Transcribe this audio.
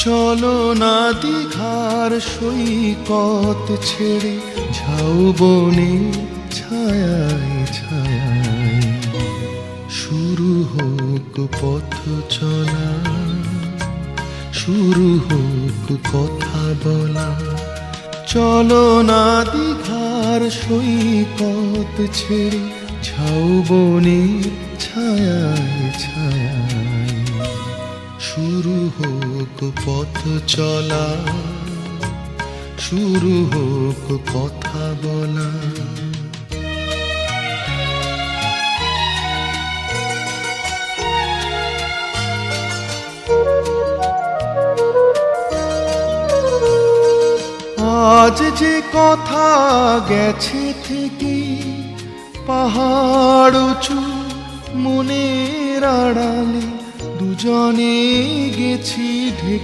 চলো না দীঘার সৈকত ছেড়ে ঝাউবনে ছায়ায় ছায়ায় শুরু হোক পথ চলা, শুরু হোক কথা বলা। চলো না দীঘার সৈকত ছেড়ে ঝাউবনে ছায়ায় ছায়ায় শুরু হোক পথ চলা, শুরু হোক কথা বলা। আজ যে কথা গেছে থেকে পাহাড় উঁচু মনের আড়ালে দুজনে গেছি ঢেকে।